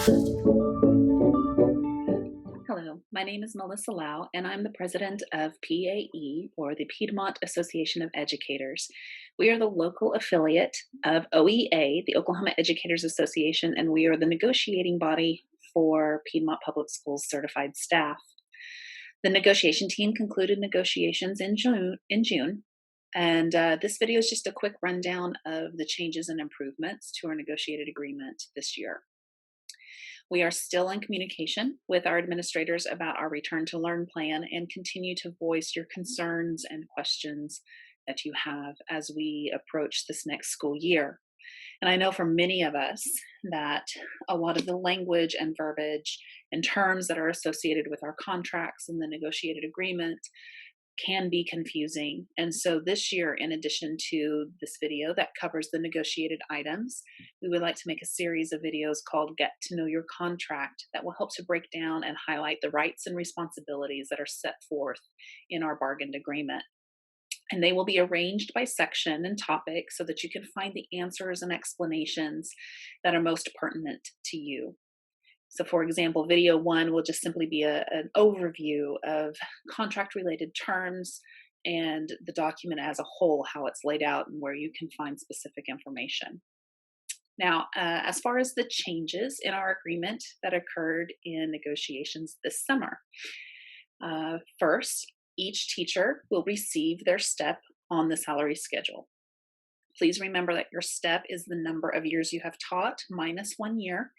Hello, my name is Melissa Lau, and I'm the president of PAE, or the Piedmont Association of Educators. We are the local affiliate of OEA, the Oklahoma Educators Association, and we are the negotiating body for Piedmont Public Schools certified staff. The negotiation team concluded negotiations in June, and this video is just a quick rundown of the changes and improvements to our negotiated agreement this year. We are still in communication with our administrators about our return to learn plan and continue to voice your concerns and questions that you have as we approach this next school year. And I know for many of us that a lot of the language and verbiage and terms that are associated with our contracts and the negotiated agreement can be confusing. And so this year, in addition to this video that covers the negotiated items, we would like to make a series of videos called Get to Know Your Contract that will help to break down and highlight the rights and responsibilities that are set forth in our bargained agreement. And they will be arranged by section and topic so that you can find the answers and explanations that are most pertinent to you. So, for example, video one will just simply be an overview of contract related terms and the document as a whole, how it's laid out and where you can find specific information. Now, as far as the changes in our agreement that occurred in negotiations this summer, first, each teacher will receive their step on the salary schedule. Please remember that your step is the number of years you have taught minus 1 year.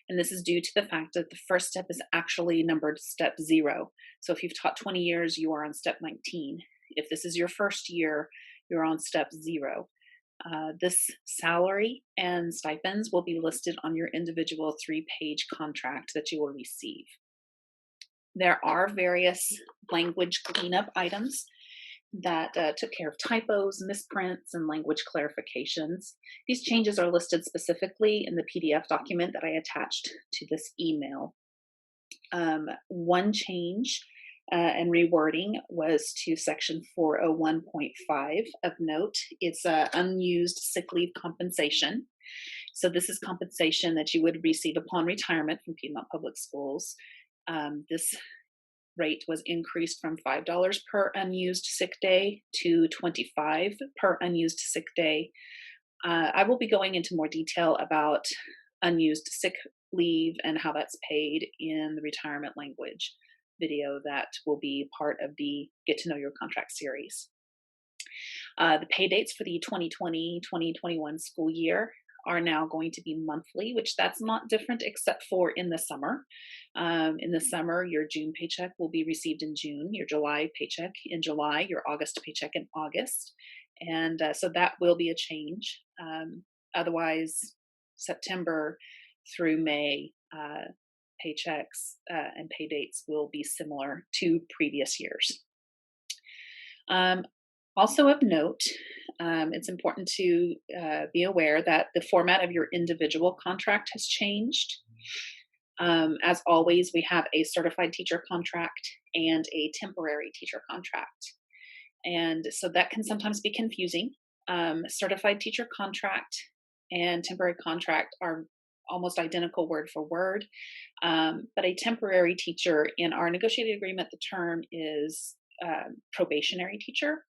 And this is due to the fact that the first step is actually numbered step 0. So if you've taught 20 years, you are on step 19. If this is your first year, you're on step 0. This salary and stipends will be listed on your individual 3-page contract that you will receive. There are various language cleanup items that took care of typos, misprints, and language clarifications. These changes are listed specifically in the PDF document that I attached to this email. One change and rewording was to section 401.5 of note. It's unused sick leave compensation. So this is compensation that you would receive upon retirement from Piedmont Public Schools. This rate was increased from $5 per unused sick day to $25 per unused sick day. I will be going into more detail about unused sick leave and how that's paid in the retirement language video that will be part of the Get to Know Your Contract series. The pay dates for the 2020-2021 school year are now going to be monthly, which that's not different except for in the summer. In the summer, your June paycheck will be received in June, your July paycheck in July, your August paycheck in August. And so that will be a change. Otherwise, September through May paychecks and pay dates will be similar to previous years. Also of note, it's important to be aware that the format of your individual contract has changed. As always, we have a certified teacher contract and a temporary teacher contract. And so that can sometimes be confusing. Certified teacher contract and temporary contract are almost identical word for word. But a temporary teacher, in our negotiated agreement, the term is probationary teacher.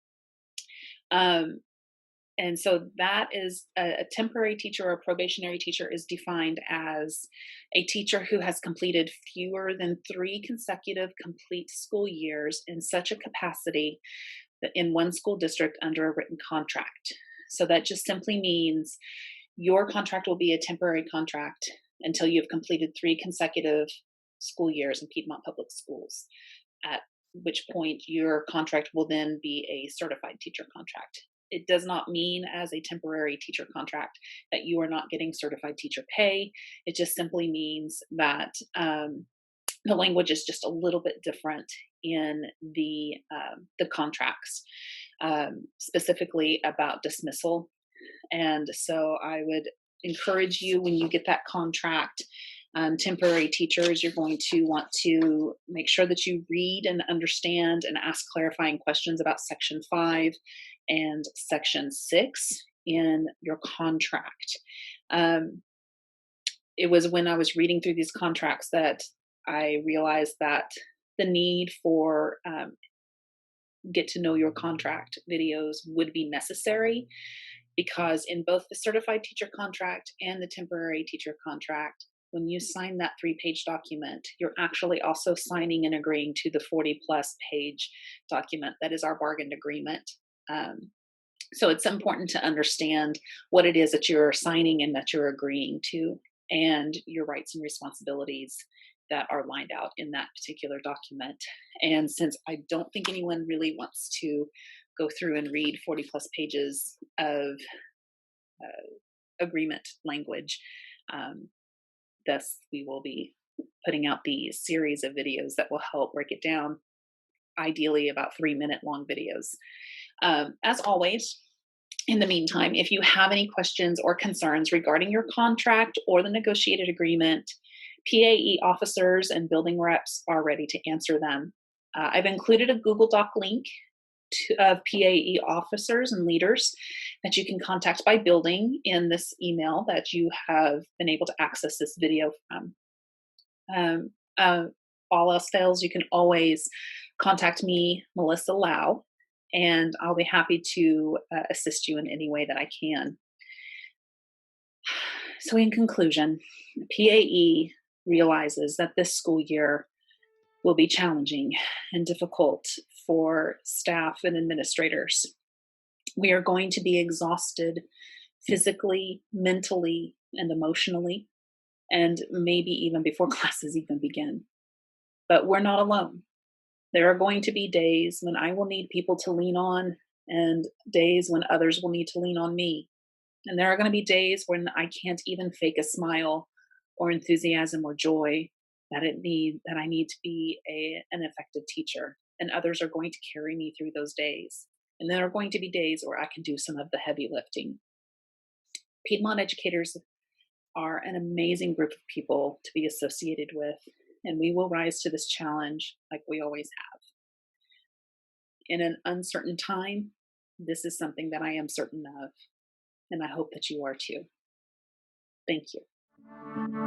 And so that is a temporary teacher or probationary teacher is defined as a teacher who has completed fewer than 3 consecutive complete school years in such a capacity that in one school district under a written contract. So that just simply means your contract will be a temporary contract until you've completed 3 consecutive school years in Piedmont Public Schools, at which point your contract will then be a certified teacher contract. It does not mean as a temporary teacher contract that you are not getting certified teacher pay. It just simply means that the language is just a little bit different in the contracts, specifically about dismissal. And so I would encourage you, when you get that contract, temporary teachers, you're going to want to make sure that you read and understand and ask clarifying questions about Section 5 and Section 6 in your contract. it was when I was reading through these contracts that I realized that the need for get to know your contract videos would be necessary, because in both the certified teacher contract and the temporary teacher contract, when you sign that 3-page document, you're actually also signing and agreeing to the 40 plus page document that is our bargained agreement. Um, so it's important to understand what it is that you're signing and that you're agreeing to, and your rights and responsibilities that are lined out in that particular document. And since I don't think anyone really wants to go through and read 40 plus pages of agreement language, um, thus we will be putting out these series of videos that will help break it down, ideally about 3-minute long videos. As always, in the meantime, if you have any questions or concerns regarding your contract or the negotiated agreement, PAE officers and building reps are ready to answer them. I've included a Google Doc link of PAE officers and leaders that you can contact by building in this email that you have been able to access this video from. Um, uh, all else fails, you can always contact me, Melissa Lau, and I'll be happy to assist you in any way that I can. So, in conclusion, PAE realizes that this school year will be challenging and difficult for staff and administrators. We are going to be exhausted physically, mentally, and emotionally, and maybe even before classes even begin. But we're not alone. There are going to be days when I will need people to lean on, and days when others will need to lean on me. And there are going to be days when I can't even fake a smile or enthusiasm or joy that I need to be an effective teacher. And others are going to carry me through those days. And there are going to be days where I can do some of the heavy lifting. Piedmont educators are an amazing group of people to be associated with, and we will rise to this challenge like we always have. In an uncertain time, this is something that I am certain of, and I hope that you are too. Thank you.